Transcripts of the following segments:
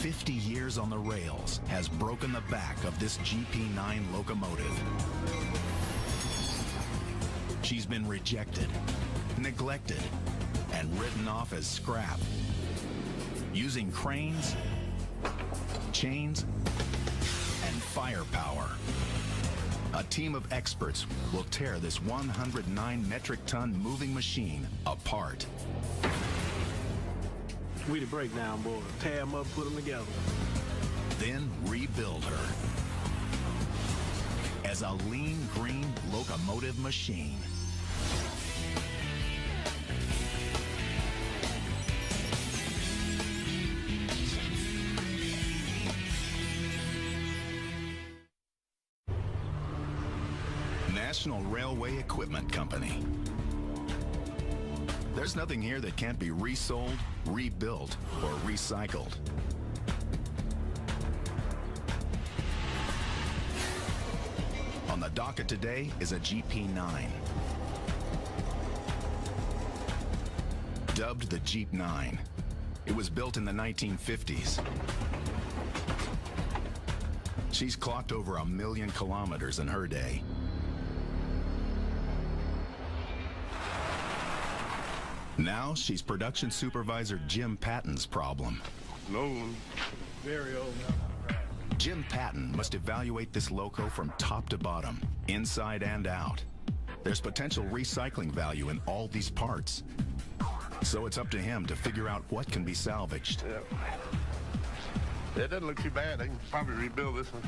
50 years on the rails has broken the back of this GP9 locomotive. She's been rejected, neglected, and written off as scrap. Using cranes, chains, and firepower, a team of experts will tear this 109 metric ton moving machine apart. We the breakdown boys. Tear them up, put them together. Then rebuild her as a lean green locomotive machine. National Railway Equipment Company. There's nothing here that can't be resold, rebuilt, or recycled. On the docket today is a GP9. Dubbed the Jeep 9, it was built in the 1950s. She's clocked over 1 million kilometers in her day. Now she's production supervisor Jim Patton's problem. Old, very old. Jim Patton must evaluate this loco from top to bottom, inside and out. There's potential recycling value in all these parts. So it's up to him to figure out what can be salvaged. It doesn't look too bad. I can probably rebuild this one.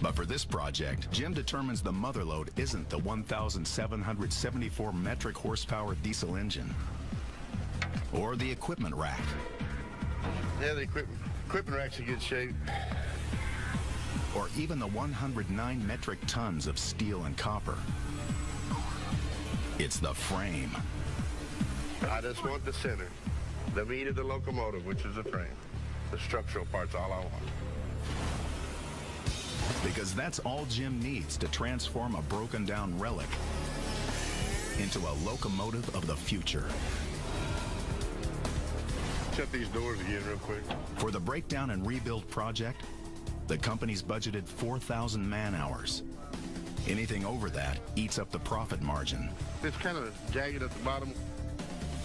But for this project, Jim determines the mother load isn't the 1,774 metric horsepower diesel engine or the equipment rack. Yeah, the equipment rack's in good shape. Or even the 109 metric tons of steel and copper. It's the frame. I just want the center, the meat of the locomotive, which is the frame. The structural part's all I want. Because that's all Jim needs to transform a broken down relic into a locomotive of the future. Shut these doors again real quick. For the breakdown and rebuild project, the company's budgeted 4,000 man-hours. Anything over that eats up the profit margin. It's kind of jagged at the bottom.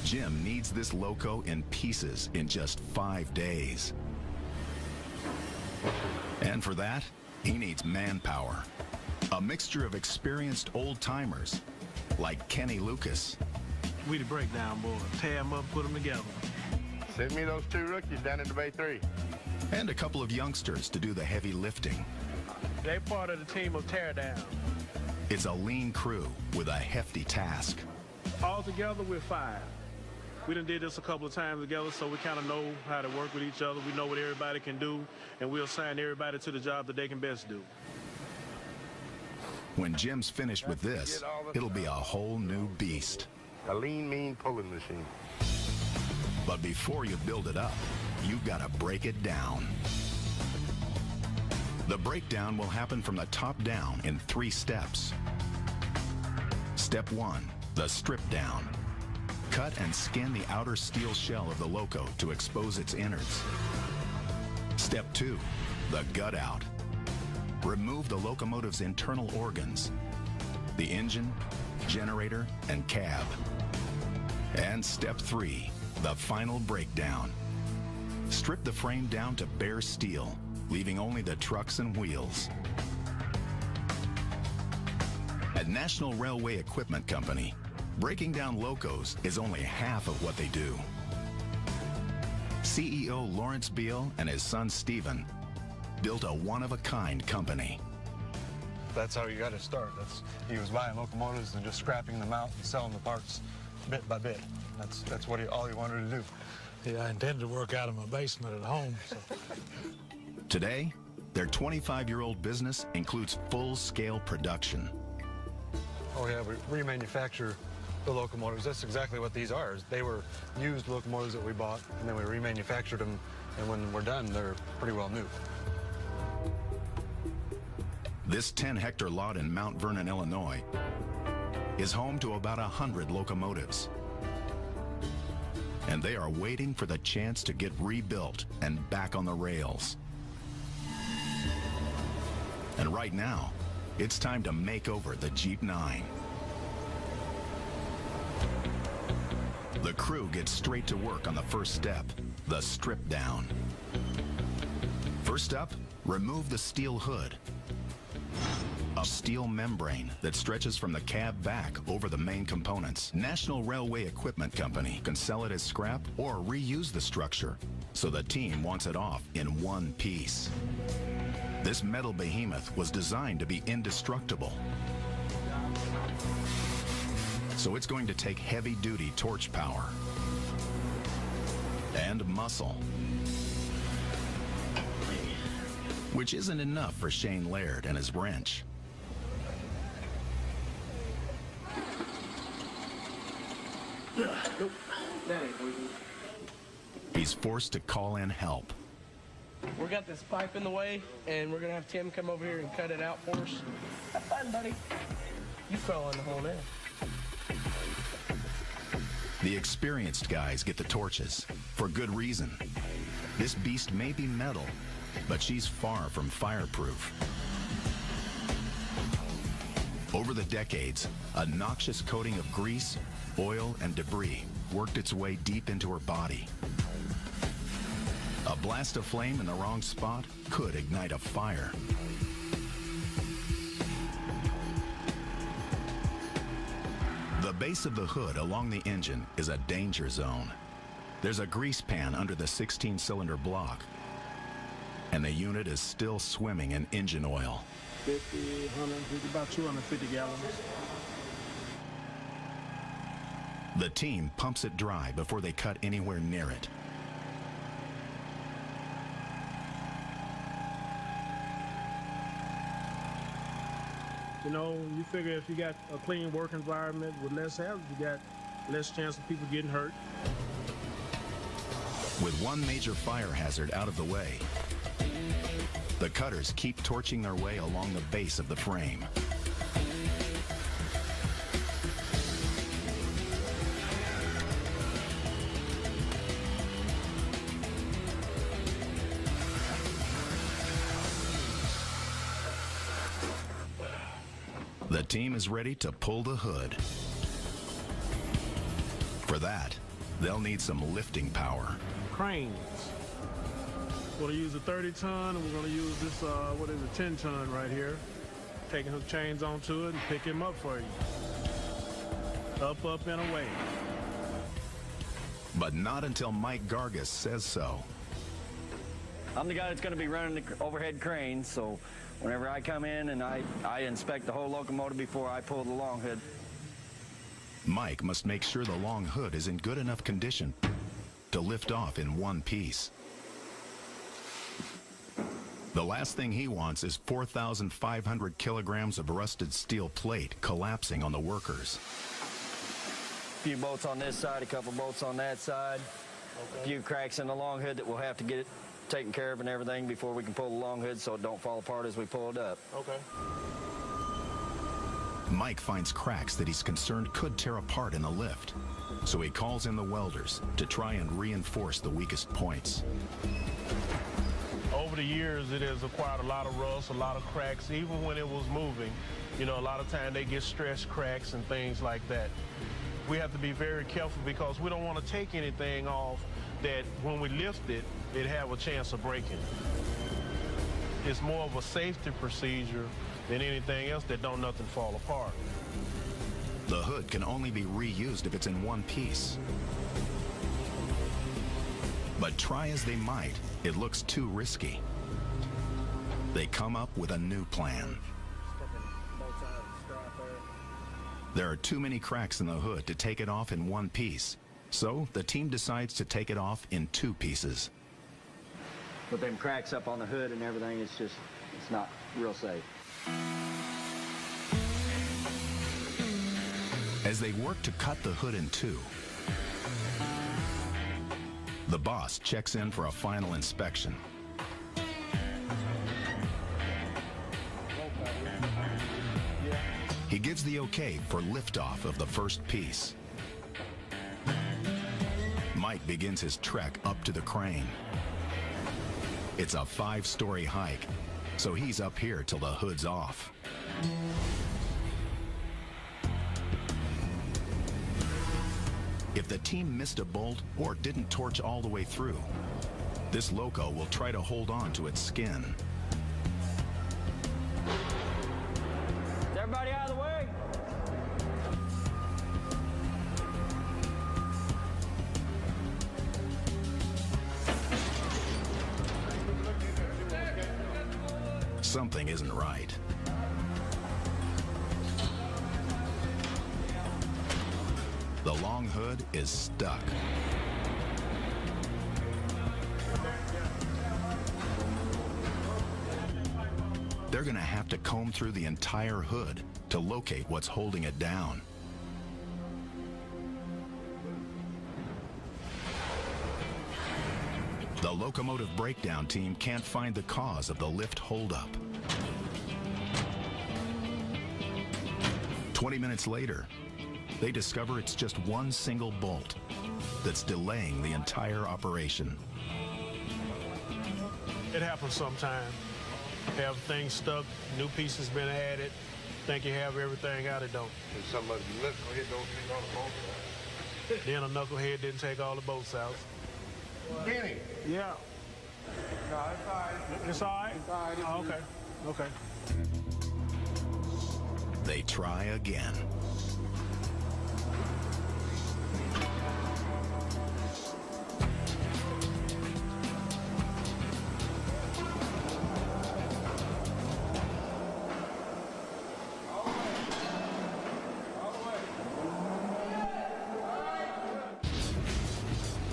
Jim needs this loco in pieces in just 5 days. And for that, he needs manpower. A mixture of experienced old-timers like Kenny Lucas. We the breakdown boys. Tear them up, put them together. Send me those 2 rookies down into Bay 3. And a couple of youngsters to do the heavy lifting. They part of the team of teardown. It's a lean crew with a hefty task. All together, we're 5. We done did this a couple of times together, so we kind of know how to work with each other. We know what everybody can do, and we'll assign everybody to the job that they can best do. When Jim's finished with this, it'll be a whole new beast. A lean, mean pulling machine. But before you build it up, you've got to break it down. The breakdown will happen from the top down in 3 steps. Step 1, the strip down. Cut and skin the outer steel shell of the loco to expose its innards. Step 2, the gut out. Remove the locomotive's internal organs, the engine, generator, and cab. And step 3, the final breakdown. Strip the frame down to bare steel, leaving only the trucks and wheels. At National Railway Equipment Company, breaking down locos is only half of what they do. CEO Lawrence Beal and his son Stephen built a one-of-a-kind company. That's how you got to start. He was buying locomotives and just scrapping them out and selling the parts bit by bit. That's what all he wanted to do. Yeah, I intended to work out of my basement at home. So. Today, their 25-year-old business includes full-scale production. Oh yeah, we remanufacture the locomotives. That's exactly what these are. They were used locomotives that we bought, and then we remanufactured them, and when we're done, they're pretty well new. This 10-hectare lot in Mount Vernon, Illinois, is home to about 100 locomotives. and they are waiting for the chance to get rebuilt and back on the rails. And right now, it's time to make over the Jeep 9. The crew gets straight to work on the first step, the strip down. First up, remove the steel hood. A steel membrane that stretches from the cab back over the main components. National Railway Equipment Company can sell it as scrap or reuse the structure, so the team wants it off in one piece. This metal behemoth was designed to be indestructible, so it's going to take heavy-duty torch power and muscle, which isn't enough for Shane Laird and his wrench. Nope, that ain't working. He's forced to call in help. We got this pipe in the way, and we're gonna have Tim come over here and cut it out for us. Have fun, buddy. You fell in the hole now. The experienced guys get the torches, for good reason. This beast may be metal, but she's far from fireproof. Over the decades, a noxious coating of grease, oil, and debris worked its way deep into her body. A blast of flame in the wrong spot could ignite a fire. The base of the hood along the engine is a danger zone. There's a grease pan under the 16-cylinder block, and the unit is still swimming in engine oil. 50, 150, about 250 gallons. The team pumps it dry before they cut anywhere near it. You know, you figure if you got a clean work environment with less hazards, you got less chance of people getting hurt. With one major fire hazard out of the way, the cutters keep torching their way along the base of the frame. The team is ready to pull the hood. For that, they'll need some lifting power. Cranes. We're going to use a 30-ton, and we're going to use this, 10-ton right here. Taking hook chains onto it and pick him up for you. Up, up, and away. But not until Mike Gargas says so. I'm the guy that's going to be running the overhead crane, so whenever I come in and I inspect the whole locomotive before I pull the long hood. Mike must make sure the long hood is in good enough condition to lift off in one piece. The last thing he wants is 4,500 kilograms of rusted steel plate collapsing on the workers. A few bolts on this side, a couple bolts on that side, a few cracks in the long hood that we'll have to get it taken care of and everything before we can pull the long hood so it don't fall apart as we pull it up. Okay. Mike finds cracks that he's concerned could tear apart in the lift, so he calls in the welders to try and reinforce the weakest points. Over the years, it has acquired a lot of rust, a lot of cracks, even when it was moving. You know, a lot of times they get stress cracks and things like that. We have to be very careful because we don't want to take anything off that when we lift it, it have a chance of breaking. It's more of a safety procedure than anything else that don't nothing fall apart. The hood can only be reused if it's in one piece. But try as they might, it looks too risky. They come up with a new plan. There are too many cracks in the hood to take it off in one piece, so the team decides to take it off in two pieces. With them cracks up on the hood and everything, it's not real safe. As they work to cut the hood in two, the boss checks in for a final inspection. He gives the okay for liftoff of the first piece. Mike Mike begins his trek up to the crane. It's a 5-story hike, so he's up here till the hood's off. If the team missed a bolt or didn't torch all the way through, this loco will try to hold on to its skin. Is everybody out of the way? Something isn't right. The long hood is stuck. They're going to have to comb through the entire hood to locate what's holding it down. The locomotive breakdown team can't find the cause of the lift holdup. 20 minutes later, they discover it's just one single bolt that's delaying the entire operation. It happens sometime. Have things stuck, new pieces been added, think you have everything out, it don't. And somebody knucklehead don't take all the bolts Then a knucklehead didn't take all the bolts out. out. Kenny! Yeah. No, it's all right. It's all right? It's all right. Oh, okay. Okay. They try again.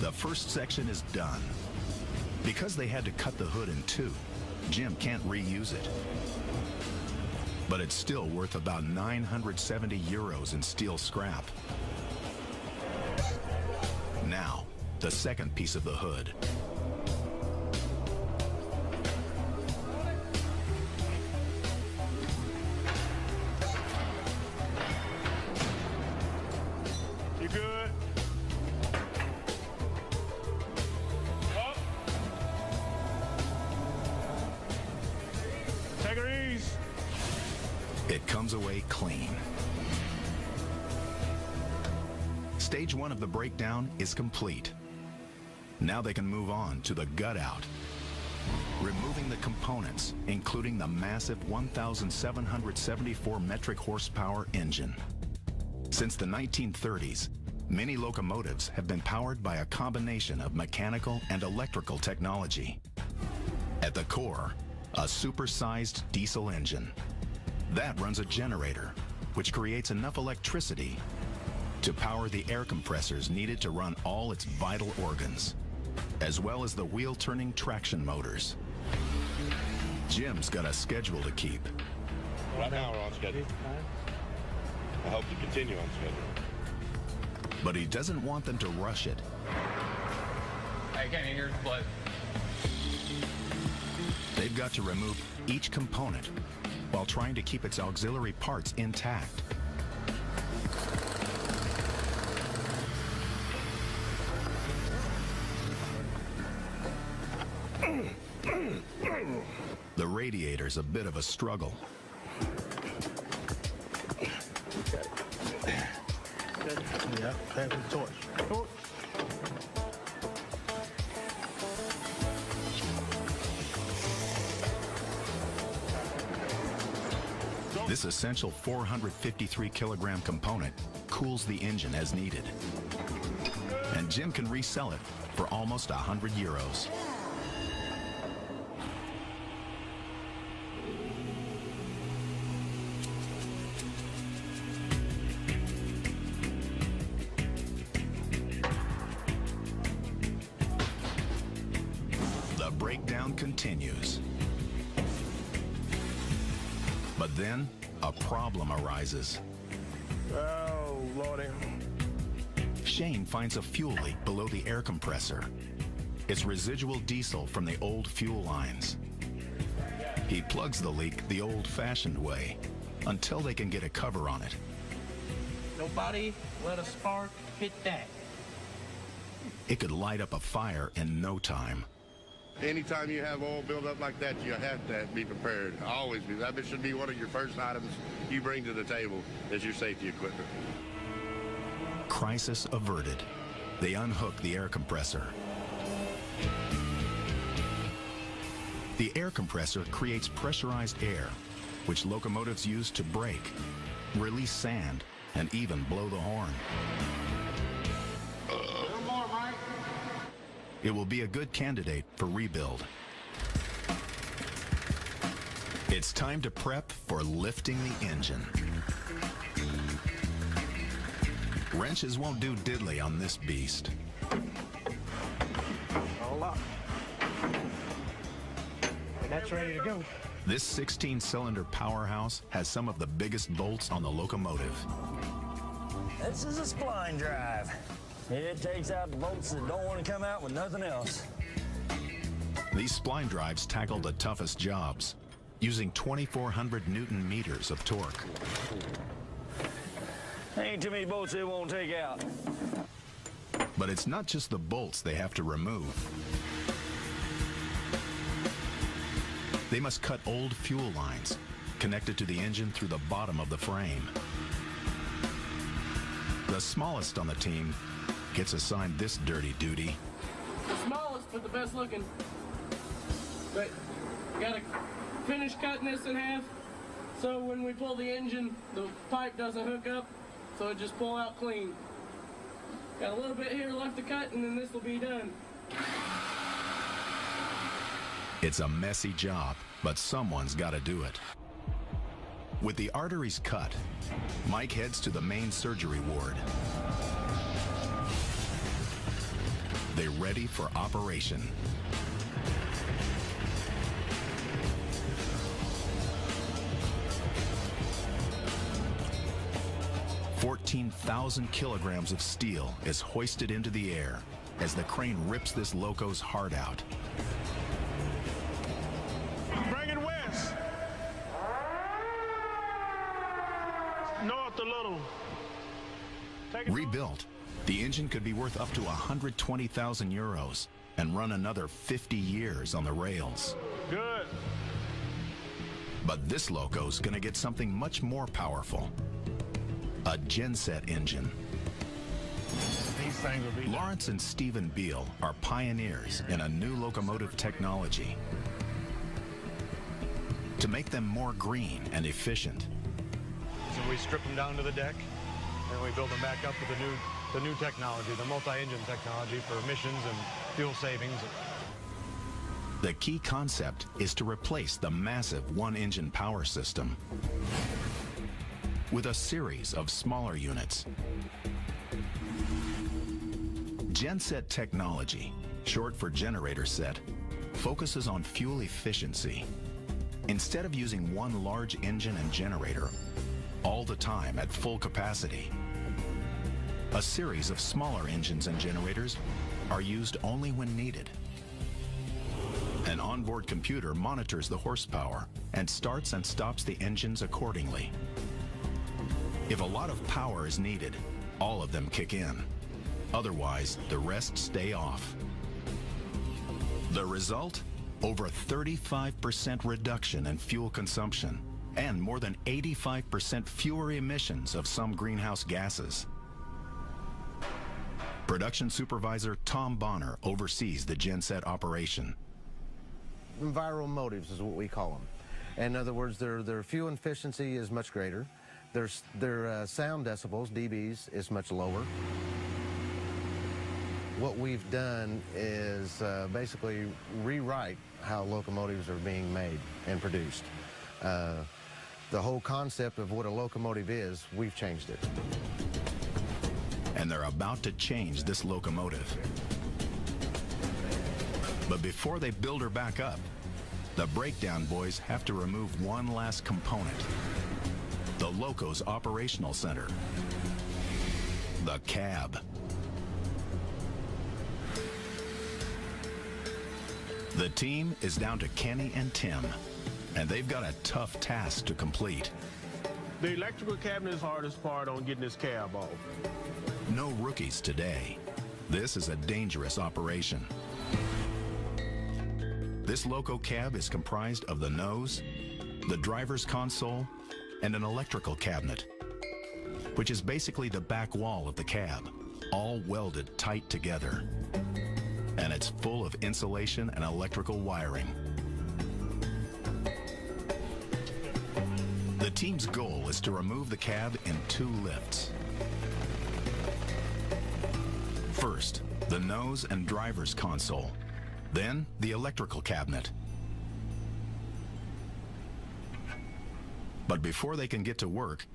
The first section is done. Because they had to cut the hood in two, Jim can't reuse it. But it's still worth about 970 euros in steel scrap. Now, the second piece of the hood. You good? Up. Take her easy. It comes away clean. Stage one of the breakdown is complete. Now they can move on to the gut out. Removing the components, including the massive 1,774 metric horsepower engine. Since the 1930s, many locomotives have been powered by a combination of mechanical and electrical technology. At the core, a supersized diesel engine. That runs a generator, which creates enough electricity to power the air compressors needed to run all its vital organs, as well as the wheel-turning traction motors. Jim's got a schedule to keep. Right now we're on schedule. I hope to continue on schedule. But he doesn't want them to rush it. Hey, Kenny, here's the blood. They've got to remove each component while trying to keep its auxiliary parts intact. The radiator's a bit of a struggle. Yeah, pass the torch. Torch. This essential 453 kilogram component cools the engine as needed. And Jim can resell it for almost 100 euros. The breakdown continues. But then, a problem arises. Oh, Lordy. Shane finds a fuel leak below the air compressor. It's residual diesel from the old fuel lines. He plugs the leak the old-fashioned way until they can get a cover on it. Nobody let a spark hit that. It could light up a fire in no time. Anytime you have oil build up like that, you have to be prepared. Always be. That should be one of your first items you bring to the table is your safety equipment. Crisis averted. They unhook the air compressor. The air compressor creates pressurized air, which locomotives use to brake, release sand, and even blow the horn. One more, Mike. It will be a good candidate for rebuild. It's time to prep for lifting the engine. Wrenches won't do diddly on this beast. All up. And that's ready to go. This 16-cylinder powerhouse has some of the biggest bolts on the locomotive. This is a spline drive. It takes out the bolts that don't want to come out with nothing else. These spline drives tackle the toughest jobs, using 2,400 Newton meters of torque. Ain't too many bolts it won't take out. But it's not just the bolts they have to remove. They must cut old fuel lines connected to the engine through the bottom of the frame. The smallest on the team gets assigned this dirty duty. The smallest, but the best looking. But gotta finish cutting this in half, so when we pull the engine, the pipe doesn't hook up, so it just pull out clean. Got a little bit here left to cut, and then this will be done. It's a messy job, but someone's got to do it. With the arteries cut, Mike heads to the main surgery ward. They're ready for operation. $14,000 kilograms of steel is hoisted into the air as the crane rips this loco's heart out. Bring it west. North a little. Take it Rebuilt, the engine could be worth up to 120,000 euros and run another 50 years on the rails. Good. But this loco's gonna get something much more powerful. A genset engine. These things will be Lawrence and Stephen Beal are pioneers in a new locomotive technology to make them more green and efficient. So we strip them down to the deck, and we build them back up with the new technology, the multi-engine technology for emissions and fuel savings. The key concept is to replace the massive one-engine power system with a series of smaller units. Genset technology, short for generator set, focuses on fuel efficiency. Instead of using one large engine and generator all the time at full capacity, a series of smaller engines and generators are used only when needed. An onboard computer monitors the horsepower and starts and stops the engines accordingly. If a lot of power is needed, all of them kick in. Otherwise, the rest stay off. The result? Over 35% reduction in fuel consumption and more than 85% fewer emissions of some greenhouse gases. Production supervisor Tom Bonner oversees the genset operation. Environmental motives is what we call them. In other words, their fuel efficiency is much greater. Their sound decibels, dBs, is much lower. What we've done is basically rewrite how locomotives are being made and produced. The whole concept of what a locomotive is, we've changed it. And they're about to change this locomotive. But before they build her back up, the breakdown boys have to remove one last component. The loco's operational center. The cab. The team is down to Kenny and Tim, and they've got a tough task to complete. The electrical cabinet is the hardest part on getting this cab off. No rookies today. This is a dangerous operation. This loco cab is comprised of the nose, the driver's console, and an electrical cabinet, which is basically the back wall of the cab, all welded tight together. And it's full of insulation and electrical wiring. The team's goal is to remove the cab in 2 lifts. First, the nose and driver's console, then the electrical cabinet. But before they can get to work,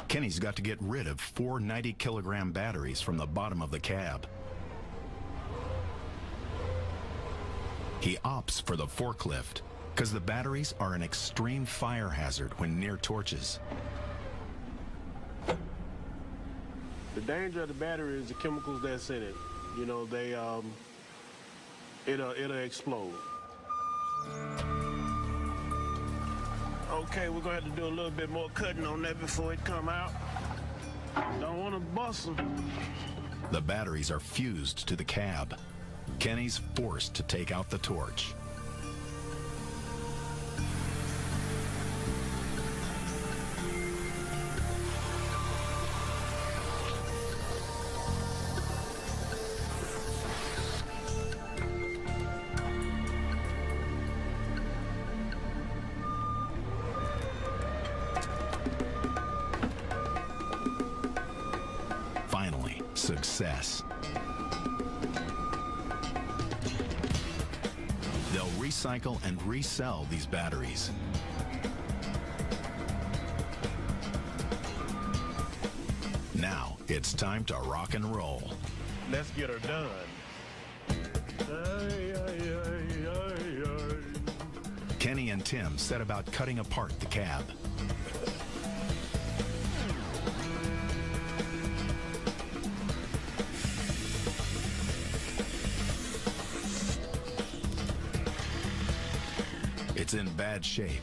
Kenny's got to get rid of 4 90-kilogram batteries from the bottom of the cab. He opts for the forklift because the batteries are an extreme fire hazard when near torches. The danger of the battery is the chemicals that's in it. You know, it'll explode. Okay, we're gonna have to do a little bit more cutting on that before it come out. Don't want to bust them. The batteries are fused to the cab. Kenny's forced to take out the torch. Finally, success. They'll recycle and resell these batteries. Now it's time to rock and roll. Let's get her done. Kenny and Tim set about cutting apart the cab. It's in bad shape,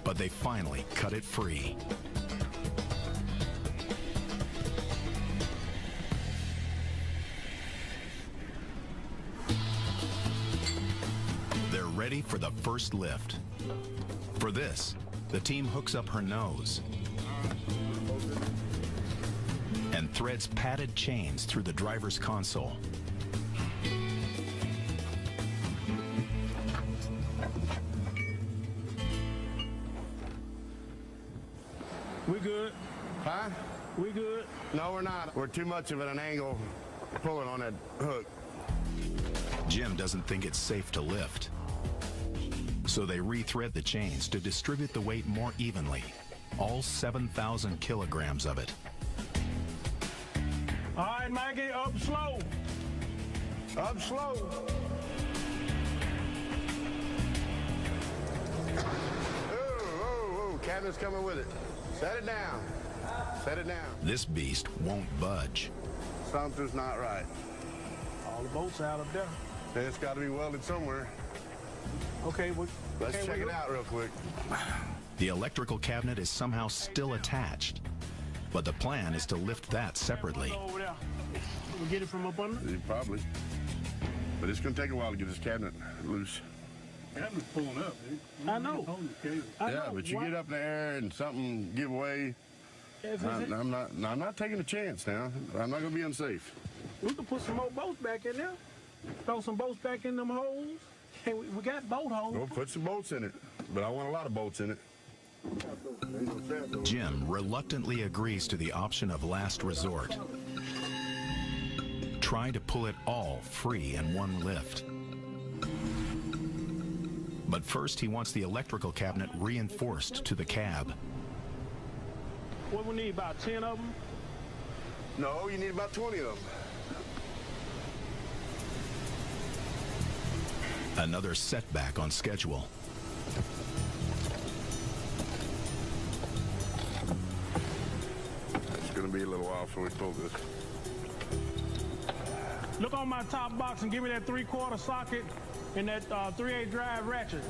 but they finally cut it free. They're ready for the first lift. For this, the team hooks up her nose and threads padded chains through the driver's console. We good? Huh? We good? No, we're not. We're too much of at an angle pulling on that hook. Jim doesn't think it's safe to lift, so they rethread the chains to distribute the weight more evenly, all 7,000 kilograms of it. All right, Maggie, up slow. Up slow. Oh, cabinet's coming with it. Set it down. Set it down. This beast won't budge. Something's not right. All the bolts out up there. It's got to be welded somewhere. Okay, Let's check it out real quick. The electrical cabinet is somehow still attached, but the plan is to lift that separately. Over there. We get it from up under? Probably. But it's going to take a while to get this cabinet loose. Cabinet's pulling up, dude. I know. Yeah, but you get up in the air and something give away. I'm not taking a chance now. I'm not going to be unsafe. We can put some more bolts back in there. Throw some bolts back in them holes. Hey, we got bolt holes. We'll put some bolts in it, but I want a lot of bolts in it. Jim reluctantly agrees to the option of last resort. Try to pull it all free in one lift. But first, he wants the electrical cabinet reinforced to the cab. What we need, about 10 of them? No, you need about 20 of them. Another setback on schedule. It's going to be a little while before we pull this. Look on my top box and give me that 3/4 socket and that 3/8 drive ratchet.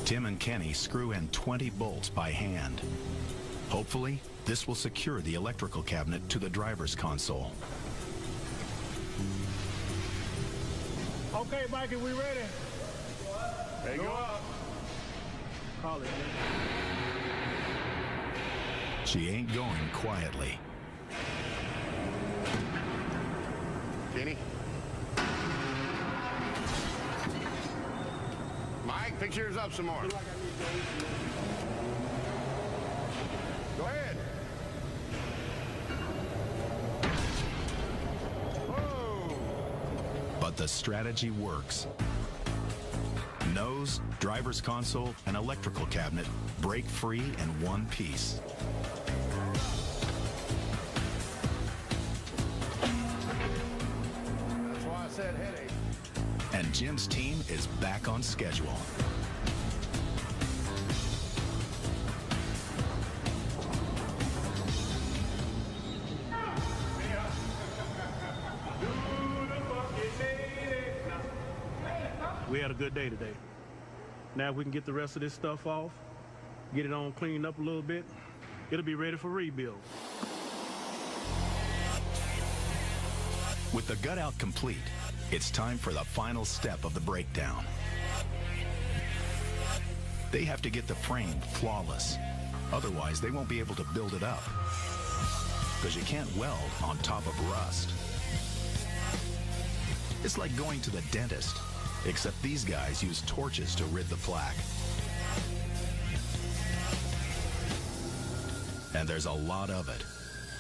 Tim and Kenny screw in 20 bolts by hand. Hopefully, This will secure the electrical cabinet to the driver's console. Okay, Mikey, we ready? Hey, go up. Call it, man. She ain't going quietly. Kenny? Mike, fix yours up some more. Go ahead. Whoa! But the strategy works. Nose, driver's console, and electrical cabinet break free in one piece. That's why I said headache. And Jim's team is back on schedule. We had a good day today. Now if we can get the rest of this stuff off, get it on cleaned up a little bit, it'll be ready for rebuild. With the gut out complete, it's time for the final step of the breakdown. They have to get the frame flawless. Otherwise, they won't be able to build it up. Because you can't weld on top of rust. It's like going to the dentist, except these guys use torches to rid the plaque. And there's a lot of it.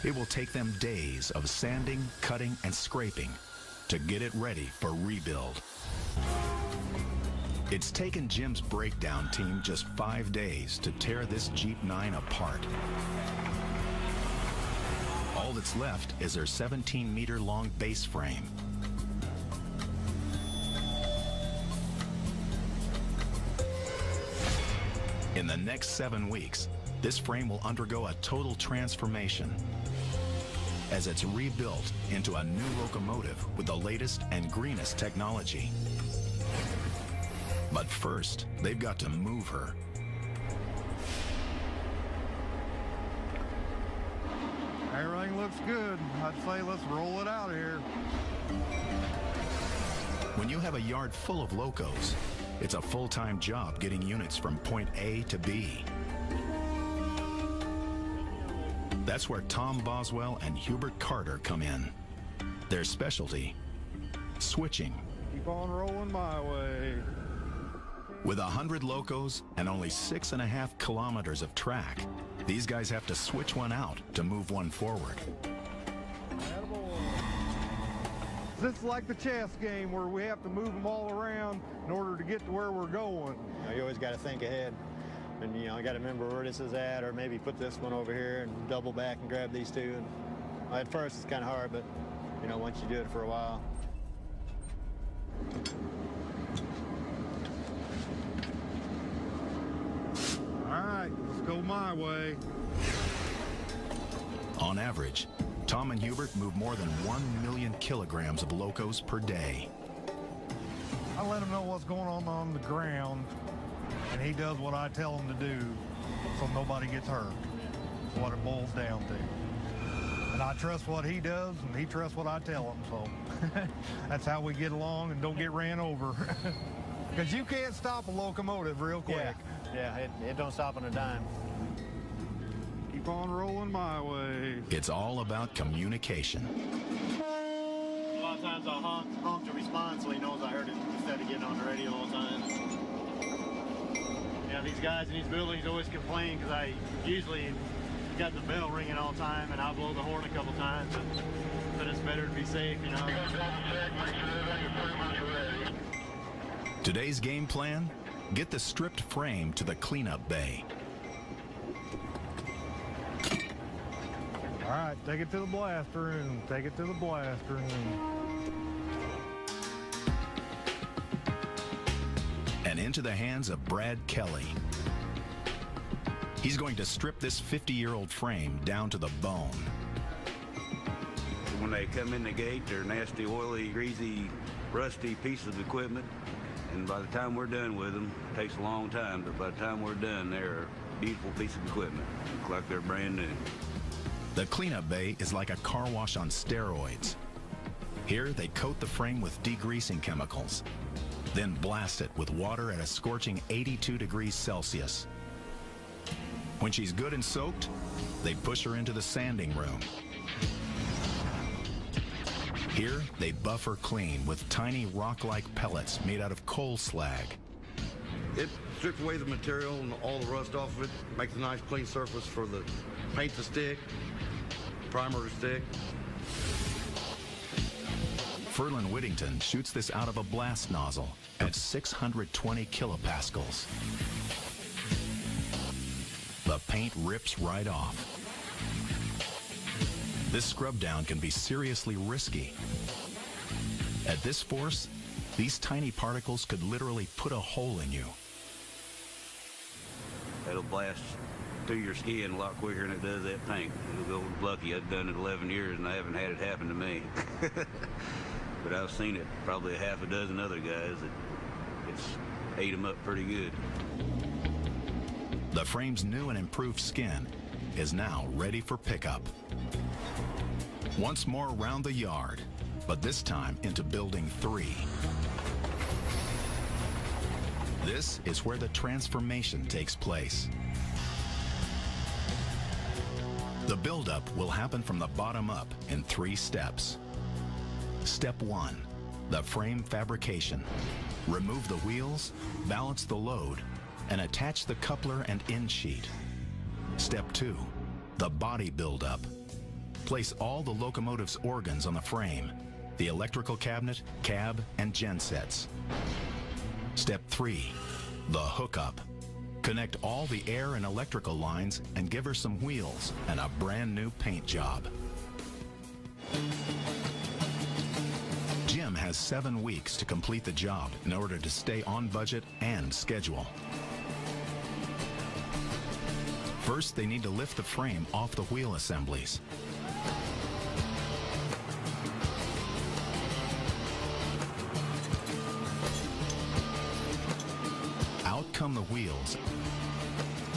It will take them days of sanding, cutting, and scraping to get it ready for rebuild. It's taken Jim's breakdown team just 5 days to tear this Jeep 9 apart. All that's left is their 17-meter-long base frame. In the next 7 weeks, this frame will undergo a total transformation as it's rebuilt into a new locomotive with the latest and greenest technology. But first, they've got to move her. Everything looks good. I'd say let's roll it out of here. When you have a yard full of locos, it's a full-time job getting units from point A to B. That's where Tom Boswell and Hubert Carter come in. Their specialty, switching. Keep on rolling my way. With 100 locos and only 6.5 kilometers of track, these guys have to switch one out to move one forward. This is like the chess game where we have to move them all around in order to get to where we're going. You always got to think ahead. And, you got to remember where this is at, or maybe put this one over here and double back and grab these two. And at first it's kind of hard, but, once you do it for a while. All right, let's go my way. On average, Tom and Hubert move more than 1 million kilograms of locos per day. I let him know what's going on the ground, and he does what I tell him to do so nobody gets hurt. That's what it boils down to. And I trust what he does, and he trusts what I tell him, so that's how we get along and don't get ran over. Because you can't stop a locomotive real quick. Yeah, it don't stop on a dime. Keep on rolling my way. It's all about communication. A lot of times I'll honk to respond so he knows I heard it instead of getting on the radio all the time. These guys in these buildings always complain because I usually got the bell ringing all the time, and I'll blow the horn a couple times, but it's better to be safe, Today's game plan? Get the stripped frame to the cleanup bay. All right, take it to the blast room. Take it to the blast room. And into the hands of Brad Kelly. He's going to strip this 50-year-old frame down to the bone. When they come in the gate, they're nasty, oily, greasy, rusty pieces of equipment. And by the time we're done with them, it takes a long time, but by the time we're done, they're beautiful piece of equipment. Look like they're brand new. The cleanup bay is like a car wash on steroids. Here, they coat the frame with degreasing chemicals, then blast it with water at a scorching 82 degrees Celsius. When she's good and soaked, they push her into the sanding room. Here, they buff her clean with tiny rock-like pellets made out of coal slag. It strips away the material and all the rust off of it, makes a nice clean surface for the paint to stick, primer to stick. Ferlin Whittington shoots this out of a blast nozzle at 620 kilopascals. The paint rips right off. This scrub down can be seriously risky. At this force, these tiny particles could literally put a hole in you. It'll blast through your skin a lot quicker than it does that paint. It'll go lucky. I've done it 11 years and I haven't had it happen to me. But I've seen it probably a half a dozen other guys that it's ate them up pretty good. The frame's new and improved skin is now ready for pickup. Once more around the yard, but this time into Building 3. This is where the transformation takes place. The buildup will happen from the bottom up in 3 steps. Step 1, the frame fabrication. Remove the wheels, balance the load, and attach the coupler and end sheet. Step 2, the body buildup. Place all the locomotive's organs on the frame, the electrical cabinet, cab, and gensets. Step 3, the hookup. Connect all the air and electrical lines and give her some wheels and a brand new paint job. Jim has 7 weeks to complete the job in order to stay on budget and schedule. First, they need to lift the frame off the wheel assemblies. Out come the wheels,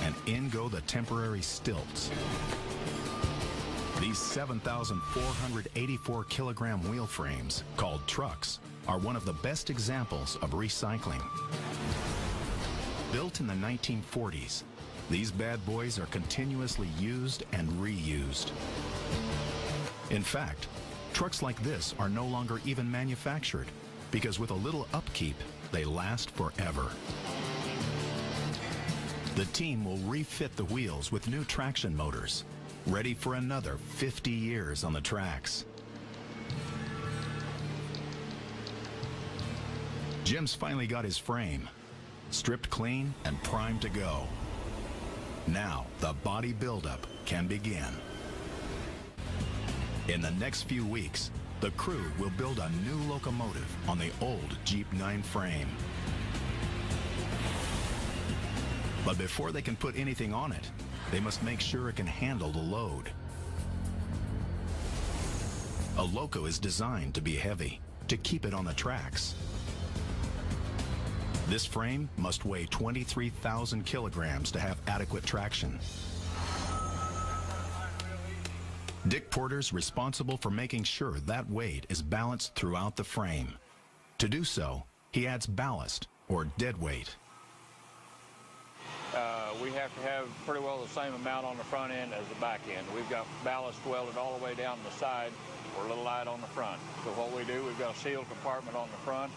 and in go the temporary stilts. These 7,484 kilogram wheel frames, called trucks, are one of the best examples of recycling. Built in the 1940s, these bad boys are continuously used and reused. In fact, trucks like this are no longer even manufactured because with a little upkeep, they last forever. The team will refit the wheels with new traction motors, ready for another 50 years on the tracks. Jim's finally got his frame, stripped clean and primed to go. Now the body buildup can begin. In the next few weeks, the crew will build a new locomotive on the old Jeep 9 frame. But before they can put anything on it, they must make sure it can handle the load. A loco is designed to be heavy, to keep it on the tracks. This frame must weigh 23,000 kilograms to have adequate traction. Dick Porter's responsible for making sure that weight is balanced throughout the frame. To do so, he adds ballast, or dead weight. We have to have pretty well the same amount on the front end as the back end. We've got ballast welded all the way down the side. We're a little light on the front. So what we do, we've got a sealed compartment on the front.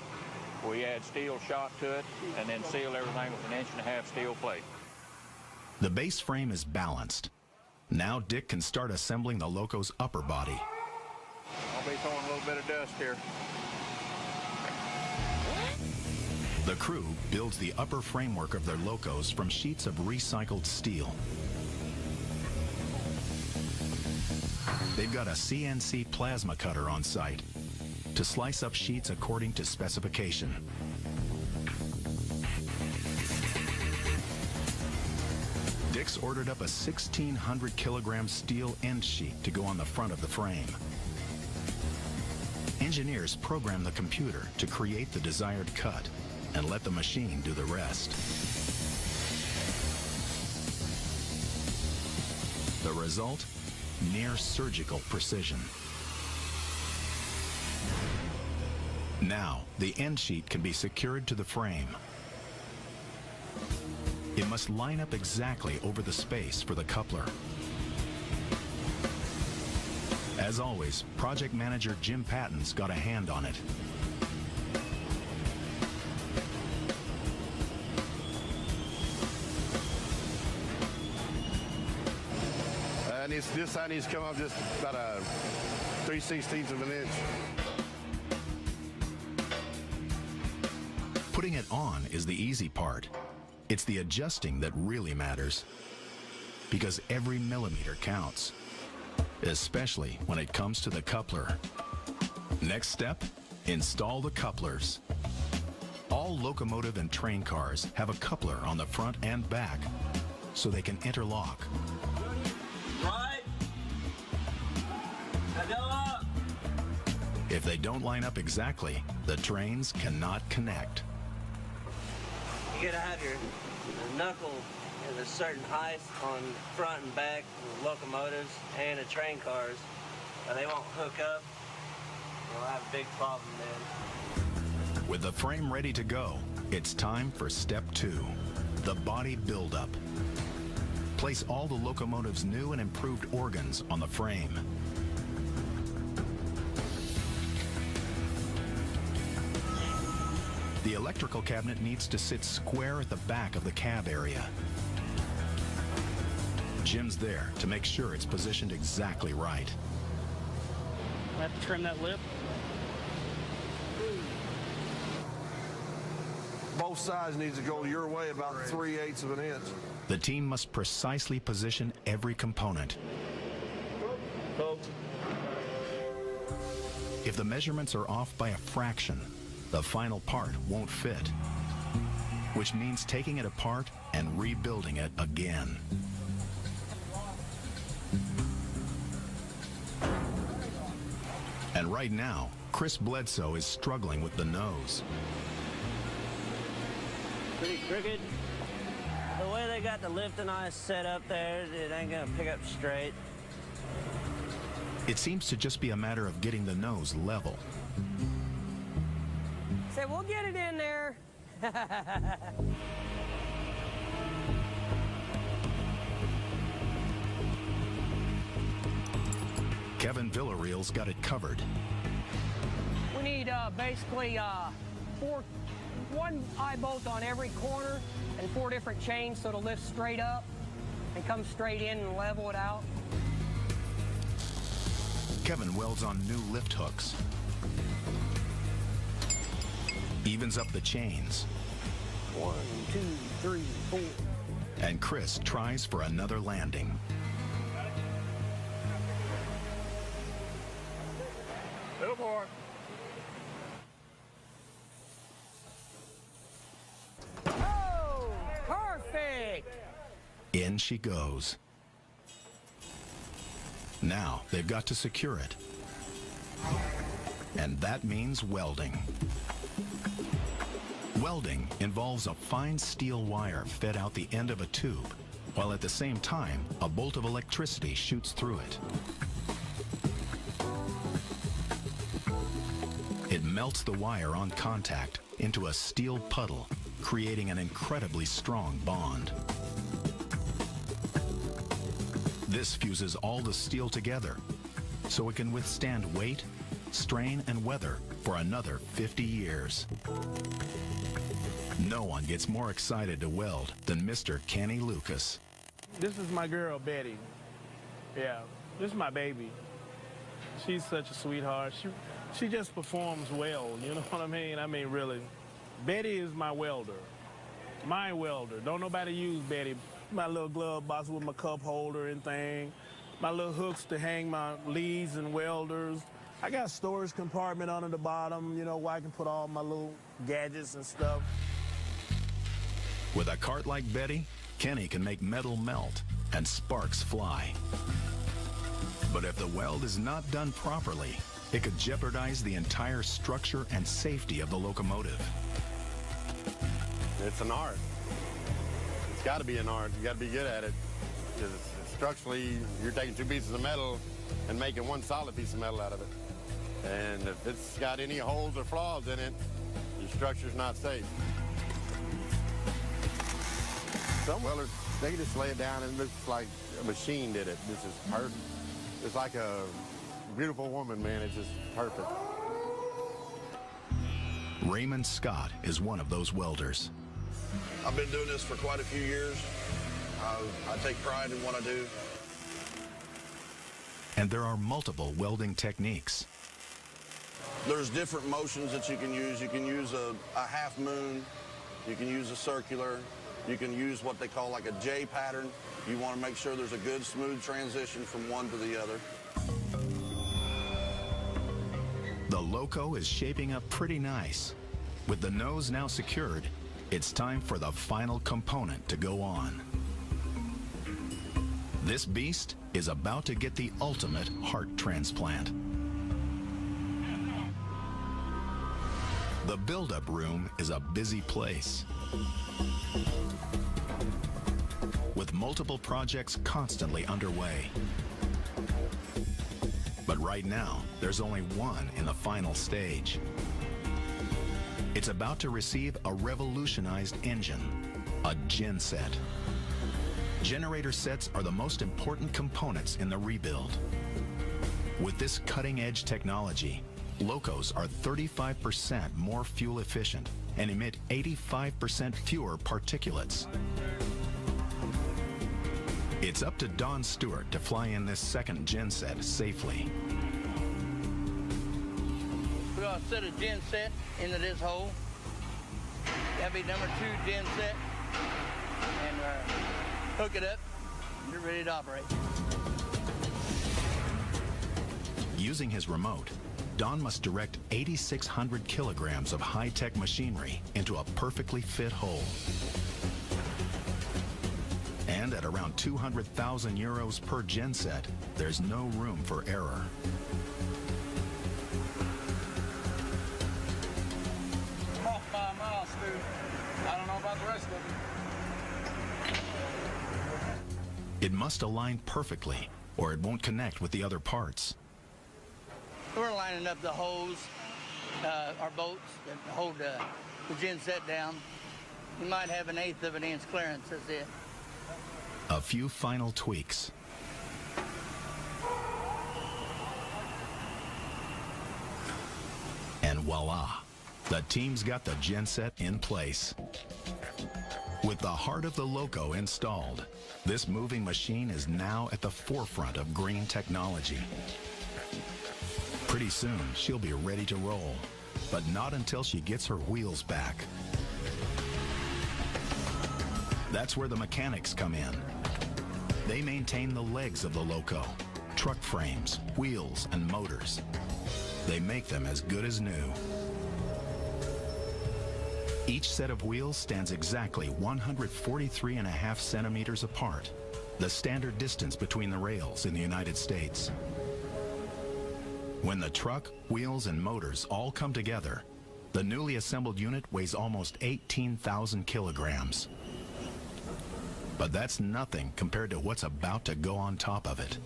We add steel shot to it and then seal everything with an 1.5 inch steel plate. The base frame is balanced. Now Dick can start assembling the loco's upper body. I'll be throwing a little bit of dust here. The crew builds the upper framework of their locos from sheets of recycled steel. They've got a CNC plasma cutter on site to slice up sheets according to specification. Dick's ordered up a 1,600 kilogram steel end sheet to go on the front of the frame. Engineers program the computer to create the desired cut and let the machine do the rest. The result? Near surgical precision. Now, the end sheet can be secured to the frame. It must line up exactly over the space for the coupler. As always, project manager Jim Patton's got a hand on it. And this side needs to come up just about a 3/16 of an inch. Putting it on is the easy part. It's the adjusting that really matters, because every millimeter counts, especially when it comes to the coupler. Next step, install the couplers. All locomotive and train cars have a coupler on the front and back, so they can interlock. Right. Now go up. If they don't line up exactly, the trains cannot connect. You gotta have your knuckle at a certain height on front and back of locomotives and the train cars, or they won't hook up. You'll have a big problem then. With the frame ready to go, it's time for step 2, the body buildup. Place all the locomotive's new and improved organs on the frame. The electrical cabinet needs to sit square at the back of the cab area. Jim's there to make sure it's positioned exactly right. I have to trim that lip. Both sides needs to go your way about 3/8 of an inch. The team must precisely position every component. If the measurements are off by a fraction, the final part won't fit, which means taking it apart and rebuilding it again. And right now, Chris Bledsoe is struggling with the nose. Pretty crooked. The way they got the lifting eyes set up there, it ain't gonna pick up straight. It seems to just be a matter of getting the nose level. Say, we'll get it in there. Kevin Villareal's got it covered. We need basically one eye bolt on every corner and 4 different chains so it'll lift straight up and come straight in and level it out. Kevin welds on new lift hooks. Evens up the chains. 1, 2, 3, 4. And Chris tries for another landing. Little more. Oh, perfect! In she goes. Now they've got to secure it. And that means welding. Welding involves a fine steel wire fed out the end of a tube, while at the same time, a bolt of electricity shoots through it. It melts the wire on contact into a steel puddle, creating an incredibly strong bond. This fuses all the steel together, so it can withstand weight, strain, and weather for another 50 years. No one gets more excited to weld than Mr. Kenny Lucas. This is my girl, Betty. Yeah, this is my baby. She's such a sweetheart. She just performs well, you know what I mean? I mean, really. Betty is my welder. My welder. Don't nobody use Betty. My little glove box with my cup holder and thing. My little hooks to hang my leads and welders. I got a storage compartment under the bottom, you know, where I can put all my little gadgets and stuff. With a cart like Betty, Kenny can make metal melt and sparks fly. But if the weld is not done properly, it could jeopardize the entire structure and safety of the locomotive. It's an art. It's got to be an art. You got to be good at it. It's structurally, you're taking two pieces of metal and making one solid piece of metal out of it. And if it's got any holes or flaws in it, your structure's not safe. Some welders, they just lay it down and it looks like a machine did it. This is perfect. It's like a beautiful woman, man. It's just perfect. Raymond Scott is one of those welders. I've been doing this for quite a few years. I take pride in what I do. And there are multiple welding techniques. There's different motions that you can use. You can use a half moon. You can use a circular. You can use what they call like a J pattern. You want to make sure there's a good smooth transition from one to the other. The Loco is shaping up pretty nice. With the nose now secured, it's time for the final component to go on. This beast is about to get the ultimate heart transplant. The buildup room is a busy place, with multiple projects constantly underway. But right now, there's only one in the final stage. It's about to receive a revolutionized engine, a genset. Generator sets are the most important components in the rebuild. With this cutting-edge technology, Locos are 35% more fuel efficient and emit 85% fewer particulates. It's up to Don Stewart to fly in this second genset safely. We're going to set a genset into this hole. That'll be number 2 genset. And hook it up. You're ready to operate. Using his remote, Don must direct 8,600 kilograms of high-tech machinery into a perfectly fit hole. And at around 200,000 euros per genset, there's no room for error. I'm off 5 miles, Stu. I don't know about the rest of them. It must align perfectly, or it won't connect with the other parts. We're lining up the hose, our bolts that hold the genset down. We might have 1/8 of an inch clearance, that's it. A few final tweaks. And voila, the team's got the genset in place. With the heart of the Loco installed, this moving machine is now at the forefront of green technology. Pretty soon, she'll be ready to roll, but not until she gets her wheels back. That's where the mechanics come in. They maintain the legs of the Loco, truck frames, wheels, and motors. They make them as good as new. Each set of wheels stands exactly 143.5 centimeters apart, the standard distance between the rails in the United States. When the truck, wheels, and motors all come together, the newly assembled unit weighs almost 18,000 kilograms. But that's nothing compared to what's about to go on top of it.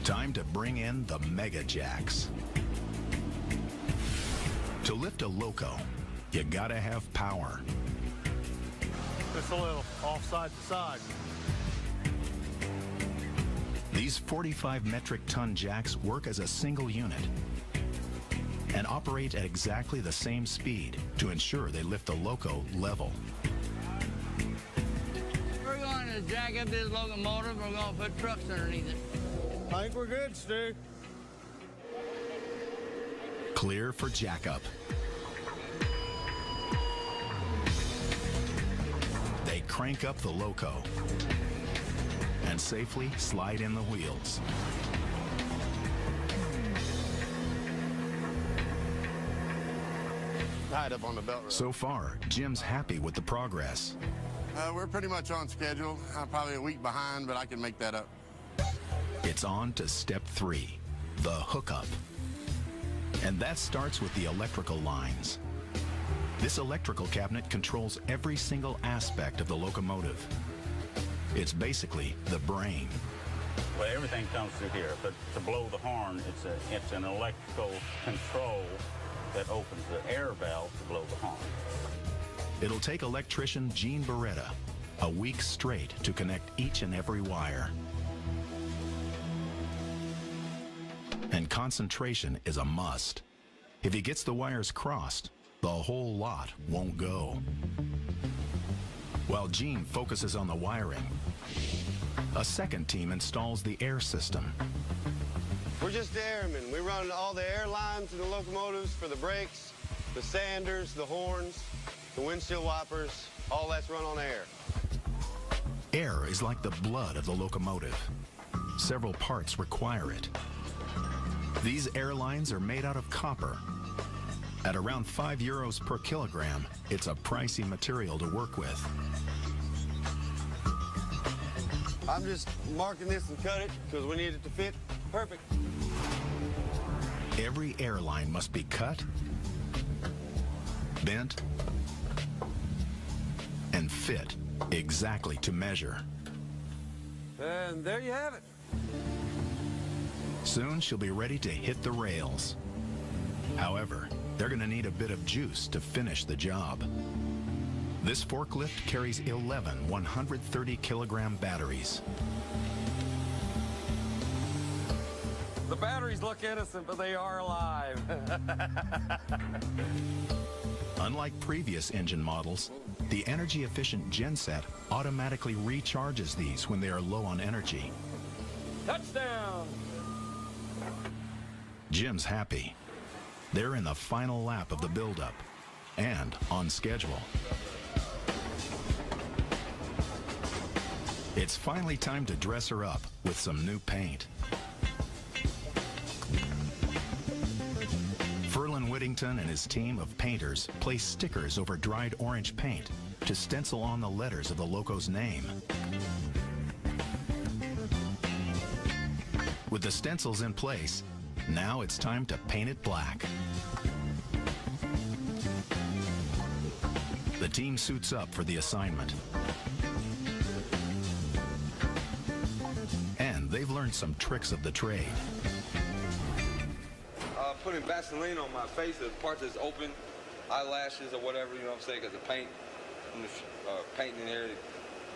Time to bring in the Mega Jacks. To lift a Loco, you gotta have power. Just a little off side to side. These 45 metric ton jacks work as a single unit and operate at exactly the same speed to ensure they lift the Loco level. We're going to jack up this locomotive. We're going to put trucks underneath it. I think we're good, Stu. Clear for jack-up. They crank up the Loco and safely slide in the wheels. Tied up on the belt rope. So far, Jim's happy with the progress. We're pretty much on schedule. I'm probably a week behind, but I can make that up. It's on to step 3, the hookup. And that starts with the electrical lines. This electrical cabinet controls every single aspect of the locomotive. It's basically the brain. Well, everything comes through here, but to blow the horn, it's an electrical control that opens the air valve to blow the horn. It'll take electrician Gene Beretta a week straight to connect each and every wire. And concentration is a must. If he gets the wires crossed, the whole lot won't go. While Gene focuses on the wiring, a second team installs the air system. We're just the airmen. We run all the air lines in the locomotives for the brakes, the sanders, the horns, the windshield wipers, all that's run on air. Air is like the blood of the locomotive. Several parts require it. These air lines are made out of copper. At around €5 per kilogram, it's a pricey material to work with. I'm just marking this and cut it because we need it to fit perfect. Every airline must be cut, bent, and fit exactly to measure. And there you have it. Soon she'll be ready to hit the rails. However, they're going to need a bit of juice to finish the job. This forklift carries 11 130-kilogram batteries. The batteries look innocent, but they are alive. Unlike previous engine models, the energy-efficient genset automatically recharges these when they are low on energy. Touchdown! Jim's happy. They're in the final lap of the buildup and on schedule. It's finally time to dress her up with some new paint. Ferlin Whittington and his team of painters place stickers over dried orange paint to stencil on the letters of the loco's name. With the stencils in place, now it's time to paint it black. The team suits up for the assignment. And they've learned some tricks of the trade. Putting Vaseline on my face, the part that's open, eyelashes or whatever, you know what I'm saying, because the paint, paint in here,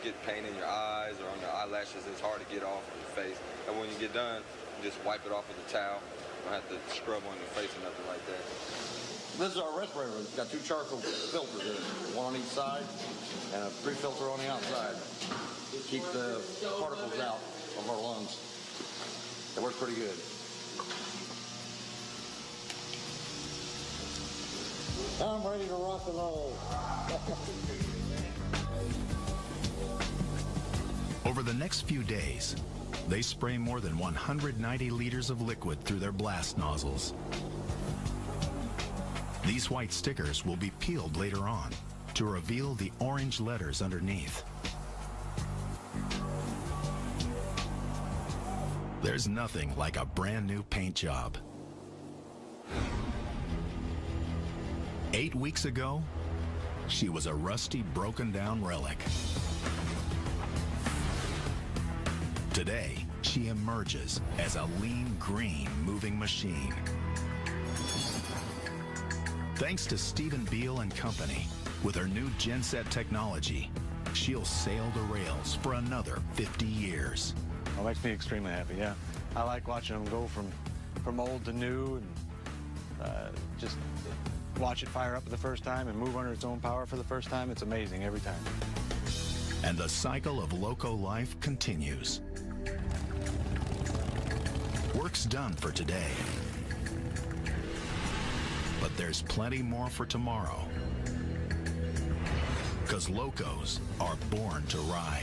get paint in your eyes or on your eyelashes, it's hard to get off of your face. And when you get done, you just wipe it off with a towel. You don't have to scrub on your face or nothing like that. This is our respirator. It's got two charcoal filters in it, one on each side and a pre-filter on the outside. Keep the particles out of our lungs. It works pretty good. I'm ready to rock and roll. Over the next few days, they spray more than 190 liters of liquid through their blast nozzles. These white stickers will be peeled later on to reveal the orange letters underneath. There's nothing like a brand new paint job. 8 weeks ago, she was a rusty, broken-down relic. Today, she emerges as a lean, green moving machine. Thanks to Stephen Beal and Company, with her new genset technology, she'll sail the rails for another 50 years. It makes me extremely happy, yeah. I like watching them go from old to new and just watch it fire up for the first time and move under its own power for the first time. It's amazing every time. And the cycle of loco life continues. Work's done for today. But there's plenty more for tomorrow. 'Cause locos are born to ride.